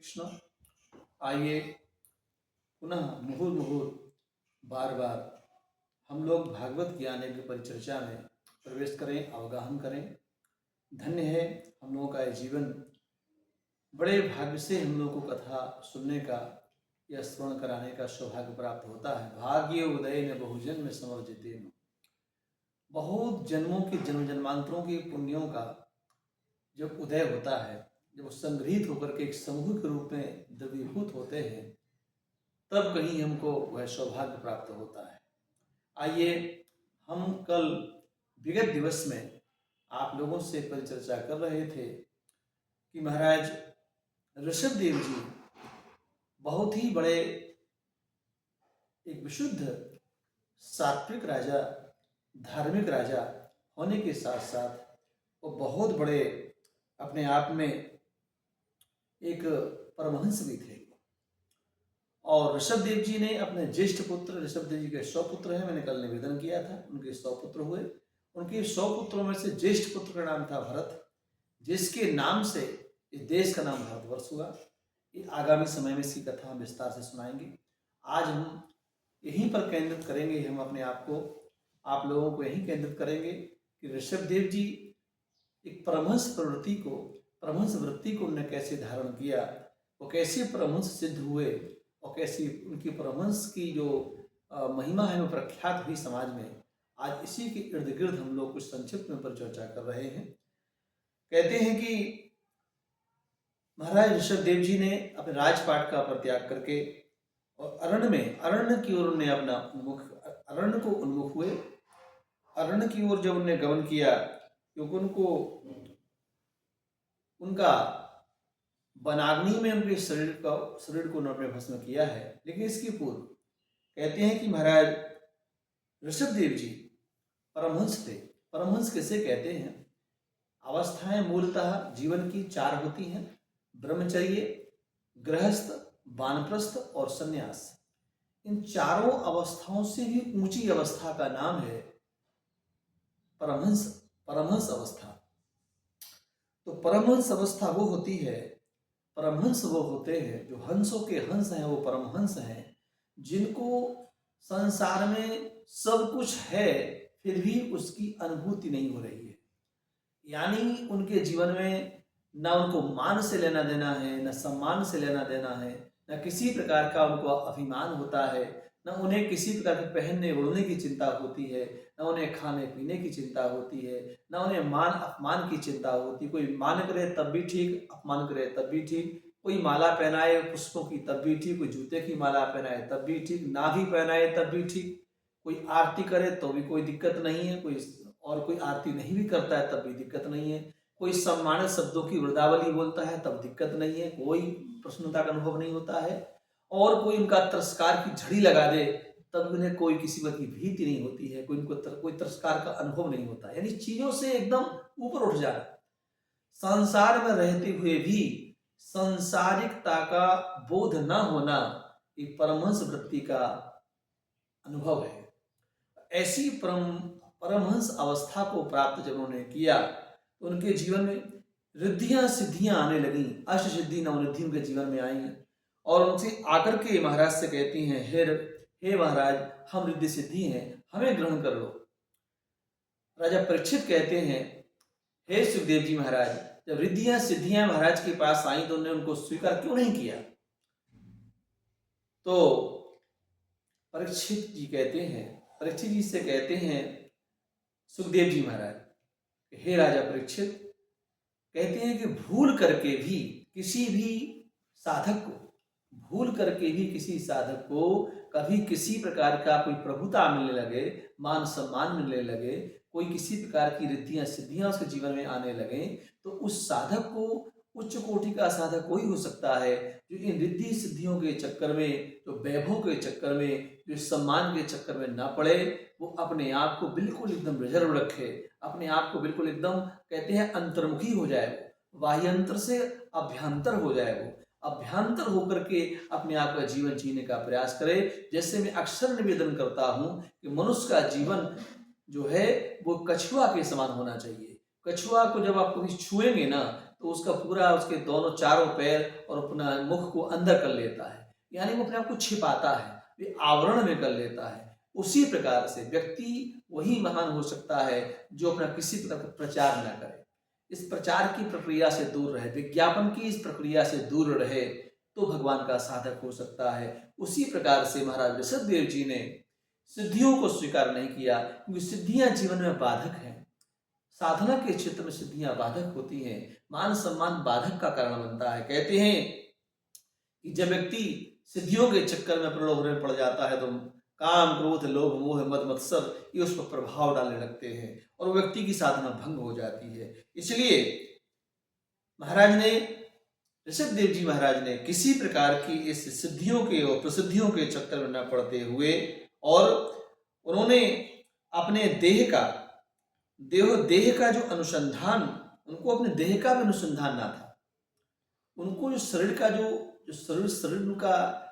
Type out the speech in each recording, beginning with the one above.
कृष्ण। आइए पुनः मुहुर्मुहुर बार बार हम लोग भागवत ज्ञान की परिचर्चा में प्रवेश करें, अवगाहन करें। धन्य है हम लोगों का यह जीवन, बड़े भाग्य से हम लोगों को कथा सुनने का या स्मरण कराने का सौभाग्य प्राप्त होता है। भाग्य उदय ने बहुजन में समर्जिते, बहुत जन्मों के जन्म जन्मांतरों के पुण्यों का जब उदय होता है, जब वो संग्रहित होकर के एक समूह के रूप में द्रवीभूत होते हैं, तब कहीं हमको वह सौभाग्य प्राप्त होता है। आइए हम कल विगत दिवस में आप लोगों से परिचर्चा कर रहे थे कि महाराज ऋषभ देव जी बहुत ही बड़े एक विशुद्ध सात्विक राजा, धार्मिक राजा होने के साथ साथ वो बहुत बड़े अपने आप में एक परमहंस भी थे। और ऋषभ देव जी ने अपने ज्येष्ठ पुत्र, ऋषभ देव जी के 100 पुत्र हैं, मैंने कल निवेदन किया था, उनके 100 पुत्र हुए। उनके 100 पुत्रों में से ज्येष्ठ पुत्र का नाम था भरत, जिसके नाम से इस देश का नाम भारतवर्ष हुआ। ये आगामी समय में इसकी कथा हम विस्तार से सुनाएंगे। आज हम यहीं पर केंद्रित करेंगे, हम अपने आप को, आप लोगों को यहीं केंद्रित करेंगे कि ऋषभ देव जी एक परमहंस प्रवृत्ति को, परमहंस वृत्ति को उन्होंने कैसे धारण किया, वो कैसे परमहंस सिद्ध हुए और कैसी उनकी परमहंस की जो महिमा है वो प्रख्यात हुई समाज में। आज इसी के इर्द गिर्द हम लोग कुछ संक्षिप्त में परिचर्चा कर रहे हैं। कहते हैं कि महाराज ऋषभ देव जी ने अपने राजपाट का परित्याग करके और अरण्य की ओर उन्हें अपना अरण्य को उन्मुख हुए। अरण्य की ओर जब उन्हें गमन किया, क्योंकि उनका वनाग्नि में उनके शरीर को उन्होंने भस्म किया है। लेकिन इसके पूर्व कहते हैं कि महाराज ऋषभ देव जी परमहंस थे। परमहंस किसे कहते हैं? अवस्थाएं मूलतः जीवन की 4 होती हैं: ब्रह्मचर्य, गृहस्थ, वानप्रस्थ और सन्यास। इन चारों अवस्थाओं से भी ऊंची अवस्था का नाम है परमहंस, परमहंस अवस्था। तो परमहंस अवस्था वो होती है, परमहंस वो होते हैं जो हंसों के हंस हैं, वो परमहंस हैं, जिनको संसार में सब कुछ है फिर भी उसकी अनुभूति नहीं हो रही है। यानी उनके जीवन में न उनको मान से लेना देना है, न सम्मान से लेना देना है, न किसी प्रकार का उनको अभिमान होता है, न उन्हें किसी प्रकार के पहनने ओढ़ने की चिंता होती है, न उन्हें खाने पीने की चिंता होती है, न उन्हें मान अपमान की चिंता होती। कोई मान करे तब भी ठीक, अपमान करे तब भी ठीक, कोई माला पहनाए पुष्पों की तब भी ठीक, कोई जूते की माला पहनाए तब भी ठीक, ना भी पहनाए तब भी ठीक, कोई आरती करे तो भी कोई दिक्कत नहीं है, कोई आरती नहीं भी करता है तब भी दिक्कत नहीं है, कोई सम्मानित शब्दों की वृद्धावली बोलता है तब दिक्कत नहीं है, कोई प्रसन्नता का अनुभव नहीं होता है, और कोई उनका तिरस्कार की झड़ी लगा दे तब उन्हें कोई किसी बात की भीति नहीं होती है, कोई तिरस्कार का अनुभव नहीं होता। यानी चीजों से एकदम ऊपर उठ जाना, संसार में रहते हुए भी संसारिकता का बोध न होना, एक परमहंस वृत्ति का अनुभव है। ऐसी परमहंस अवस्था को प्राप्त जब उन्होंने किया तो उनके जीवन में रिद्धियां सिद्धियां आने लगी, अष्ट सिद्धि नवनिधि उनके जीवन में आई और उनसे आकर के महाराज से कहती हैं, हे महाराज, हम रिद्धि सिद्धि हैं, हमें ग्रहण कर लो। राजा परीक्षित कहते हैं, हे सुखदेव जी महाराज, जब रिद्धियां सिद्धियां महाराज के पास आई तो उन्होंने उनको स्वीकार क्यों नहीं किया? तो परीक्षित जी कहते हैं, परीक्षित जी से कहते हैं सुखदेव जी महाराज, हे राजा परीक्षित, कहते हैं कि भूल करके भी किसी साधक को कभी किसी प्रकार का कोई प्रभुता मिलने लगे, मान सम्मान मिलने लगे, कोई किसी प्रकार की रिद्धियां सिद्धियां उसके जीवन में आने लगे, तो उस साधक को, उच्च कोटि का साधक कोई हो सकता है जो इन रिद्धि सिद्धियों के चक्कर में, जो वैभव के चक्कर में, जो सम्मान के चक्कर में ना पड़े, वो अपने आप को बिल्कुल एकदम रिजर्व रखे, अपने आप को बिल्कुल एकदम, कहते हैं, अंतर्मुखी हो जाए, बाह्यंतर से अभ्यंतर हो जाए, वो अभ्यंतर होकर के अपने आप का जीवन जीने का प्रयास करे। जैसे मैं अक्सर निवेदन करता हूं कि मनुष्य का जीवन जो है वो कछुआ के समान होना चाहिए। कछुआ को जब आप कभी छुएंगे ना, तो उसका पूरा उसके दोनों चारों पैर और अपना मुख को अंदर कर लेता है, यानी वो अपने आप को छिपाता है, वे आवरण में कर लेता है। उसी प्रकार से व्यक्ति वही महान हो सकता है जो अपना किसी प्रकार का प्रचार न करे, इस प्रचार की प्रक्रिया से दूर रहे, विज्ञापन की इस प्रक्रिया से दूर रहे, तो भगवान का साधक हो सकता है। उसी प्रकार से महाराज ऋषभदेव जी ने सिद्धियों को स्वीकार नहीं किया, क्योंकि सिद्धियां जीवन में बाधक हैं। साधना के क्षेत्र में सिद्धियां बाधक होती हैं, मान सम्मान बाधक का कारण बनता है। कहते हैं कि जब व्यक्ति सिद्धियों के चक्कर में प्रलोभन में पड़ जाता है तो काम, क्रोध, लोभ, मोह, मद, मत्सर ये उस पर प्रभाव डालने लगते हैं और व्यक्ति की साधना भंग हो जाती है। इसलिए महाराज ने, ऋषभदेव जी महाराज ने किसी प्रकार की इस सिद्धियों के और प्रसिद्धियों के चक्कर में न पड़ते हुए, और उन्होंने अपने देह का जो अनुसंधान, उनको अपने देह का भी अनुसंधान ना था। उनको जो शरीर का जो शरीर का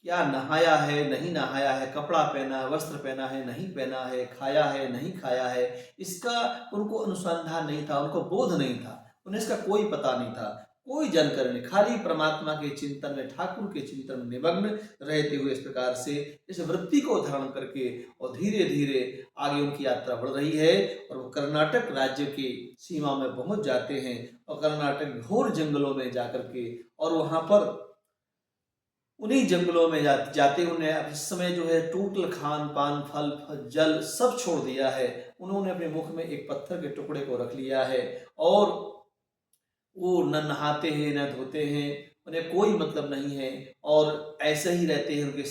क्या नहाया है नहीं नहाया है, कपड़ा पहना है वस्त्र पहना है नहीं पहना है, खाया है नहीं खाया है, इसका उनको अनुसंधान नहीं था, उनको बोध नहीं था, उन्हें इसका कोई पता नहीं था, कोई जानकारी नहीं। खाली परमात्मा के चिंतन में, ठाकुर के चिंतन में निमग्न रहते हुए इस प्रकार से इस वृत्ति को धारण करके और धीरे धीरे आगे उनकी यात्रा बढ़ रही है और वो कर्नाटक राज्य की सीमा में पहुंच जाते हैं और कर्नाटक घोर जंगलों में जाकर के, और वहां पर उन्हीं जंगलों में जाते उन्हें इस समय जो है टोटल खान पान, फल जल सब छोड़ दिया है। उन्होंने अपने मुख में एक पत्थर के टुकड़े को रख लिया है और वो न नहाते हैं न धोते हैं, उन्हें कोई मतलब नहीं है और ऐसे ही रहते हैं। उनके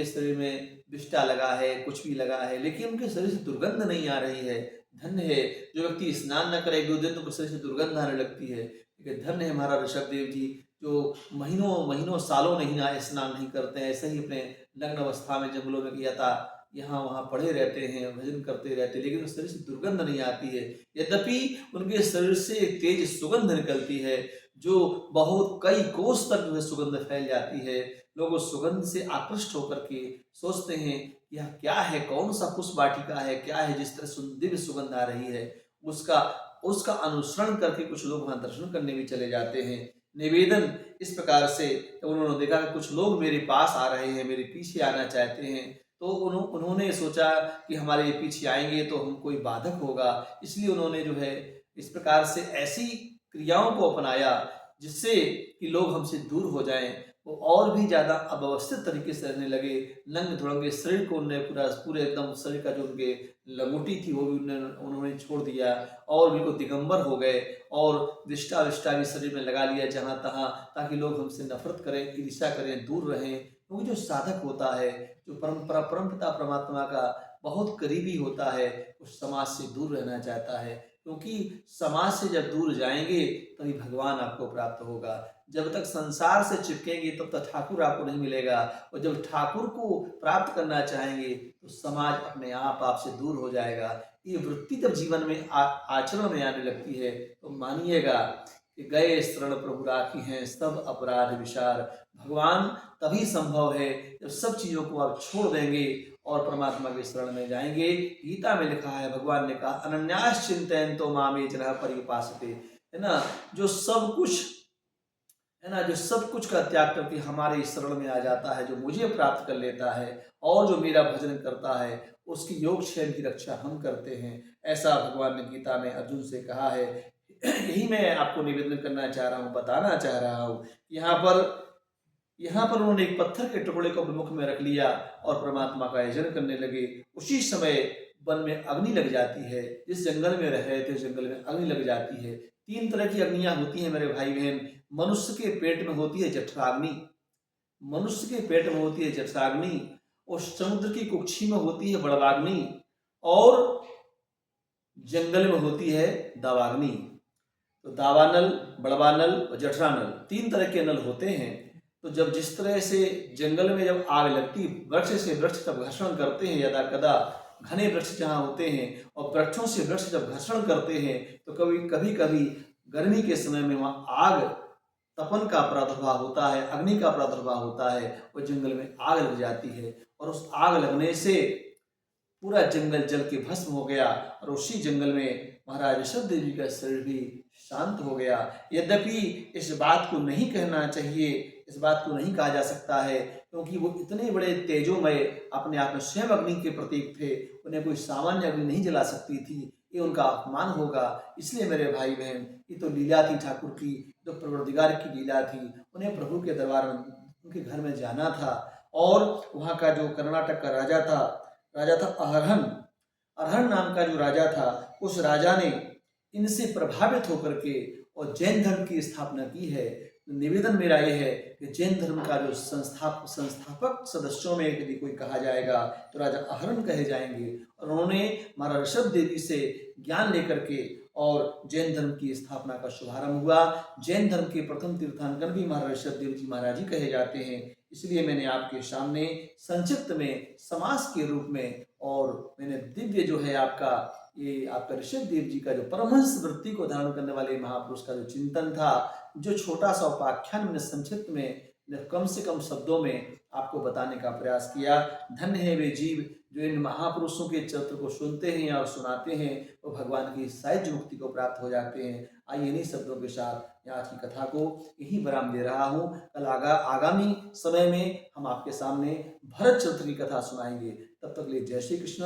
शरीर में विष्ठा लगा है, कुछ भी लगा है, लेकिन उनके शरीर से दुर्गंध नहीं आ रही है। धन्य है जो व्यक्ति स्नान न करे, 2 दिन तो शरीर से दुर्गंध आने लगती है। लेकिन धन्य है महाराज ऋषभदेव जी जो महीनों सालों नहीं स्नान नहीं करते हैं, ऐसे ही अपने नग्न अवस्था में जंगलों में किया था, यहाँ वहाँ पड़े रहते हैं, भजन करते रहते हैं, लेकिन उस शरीर से दुर्गंध नहीं आती है। यद्यपि उनके शरीर से एक तेज सुगंध निकलती है जो बहुत कई कोस तक वह सुगंध फैल जाती है। लोग उस सुगंध से आकृष्ट होकर के सोचते हैं यह क्या है, कौन सा पुष्प वाटिका है, क्या है, जिस तरह दिव्य सुगंध आ रही है, उसका अनुसरण करके कुछ लोग वहां दर्शन करने भी चले जाते हैं। निवेदन इस प्रकार से उन्होंने देखा कि कुछ लोग मेरे पास आ रहे हैं, मेरे पीछे आना चाहते हैं, तो उन्होंने सोचा कि हमारे पीछे आएंगे तो हम कोई बाधक होगा, इसलिए उन्होंने जो है इस प्रकार से ऐसी क्रियाओं को अपनाया जिससे कि लोग हमसे दूर हो जाएं। वो और भी ज्यादा अव्यवस्थित तरीके से रहने लगे, नंग धुड़ंगे शरीर को उन्होंने पूरे एकदम शरीर का जो उनके लंगोटी थी वो भी उन्होंने छोड़ दिया और बिल्कुल दिगंबर हो गए और विष्ठा भी शरीर में लगा लिया जहां तहां, ताकि लोग हमसे नफरत करें, ईर्ष्या करें, दूर रहें। क्योंकि जो साधक होता है, जो परमपिता परमात्मा का बहुत करीबी होता है, उस समाज से दूर रहना चाहता है, क्योंकि समाज से जब दूर जाएंगे तभी भगवान आपको प्राप्त होगा। जब तक संसार से चिपकेंगे तब तक ठाकुर आपको नहीं मिलेगा, और जब ठाकुर को प्राप्त करना चाहेंगे तो समाज अपने आप आपसे दूर हो जाएगा। ये वृत्ति जब जीवन में आचरण में आने लगती है तो मानिएगा कि गए शरण प्रभु राखी हैं सब अपराध विचार। भगवान तभी संभव है जब सब चीजों को आप छोड़ देंगे और परमात्मा के शरण में जाएंगे। गीता में लिखा है, भगवान ने कहा अनन्यास चिंतयन्तो मामे जनाः पर्युपासते, है ना, जो सब कुछ का त्याग करके हमारे शरण में आ जाता है, जो मुझे प्राप्त कर लेता है और जो मेरा भजन करता है, उसकी योगक्षेम की रक्षा हम करते हैं। ऐसा भगवान ने गीता में अर्जुन से कहा है। यही मैं आपको निवेदन करना चाह रहा हूँ, बताना चाह रहा हूँ। यहाँ पर उन्होंने एक पत्थर के टुकड़े को मुख में रख लिया और परमात्मा का यजन करने लगे। उसी समय वन में अग्नि लग जाती है। जिस जंगल में रह रहे थे उस जंगल में अग्नि लग जाती है। 3 तरह की अग्नियां होती हैं मेरे भाई बहन। मनुष्य के पेट में होती है जठराग्नि, मनुष्य के पेट में होती है जठराग्नि, और समुद्र की कुक्षी में होती है बड़वाग्नि, और जंगल में होती है दावाग्नि। तो दावानल, बड़वानल और जठरानल 3 तरह के नल होते हैं। तो जब जिस तरह से जंगल में जब आग लगती, वृक्ष से वृक्ष जब घर्षण करते हैं, यदा कदा घने वृक्ष जहाँ होते हैं और वृक्षों से वृक्ष जब घर्षण करते हैं, तो कभी गर्मी के समय में वहाँ आग तपन का प्रादुर्भाव होता है, अग्नि का प्रादुर्भाव होता है, और जंगल में आग लग जाती है और उस आग लगने से पूरा जंगल जल के भस्म हो गया। और उसी जंगल में महाराज ऋषभदेव जी का शरीर भी शांत हो गया। यद्यपि इस बात को नहीं कहना चाहिए, इस बात को नहीं कहा जा सकता है, क्योंकि वो इतने बड़े तेजोमय अपने आप में स्वयं अग्नि के प्रतीक थे, उन्हें कोई सामान्य अग्नि नहीं जला सकती थी, ये उनका अपमान होगा। इसलिए मेरे भाई बहन, ये तो लीला थी ठाकुर की, जो परवरदिगार की लीला थी। उन्हें प्रभु के दरबार में, उनके घर में जाना था। और वहाँ का जो कर्नाटक का राजा था अहरहन, अरहन नाम का जो राजा था, उस राजा ने इनसे प्रभावित होकर के और जैन धर्म की स्थापना की है। निवेदन मेरा यह है कि जैन धर्म का जो संस्थापक सदस्यों में यदि कोई कहा जाएगा तो राजा अहरन कहे जाएंगे। और उन्होंने महाराज ऋषभ देवी से ज्ञान लेकर के और जैन धर्म की स्थापना का शुभारंभ हुआ। जैन धर्म के प्रथम तीर्थंकर भी महाराज ऋषभ देव जी महाराज ही कहे जाते हैं। इसलिए मैंने आपके सामने संक्षिप्त में समास के रूप में, और मैंने दिव्य जो है आपका ये आपका ऋषभ देव जी का जो परमहंस वृत्ति को धारण करने वाले महापुरुष का जो चिंतन था, जो छोटा सा उपाख्यान मैंने संक्षिप्त में कम से कम शब्दों में आपको बताने का प्रयास किया। धन्य है वे जीव जो इन महापुरुषों के चरित्र को सुनते हैं और सुनाते हैं, वो भगवान की सहज मुक्ति को प्राप्त हो जाते हैं। आइए इन्हीं शब्दों के साथ आज की कथा को यहीं विराम दे रहा हूँ। कल आगामी समय में हम आपके सामने भरत चरित्र की कथा सुनाएंगे। तब तक लिए जय श्री कृष्ण।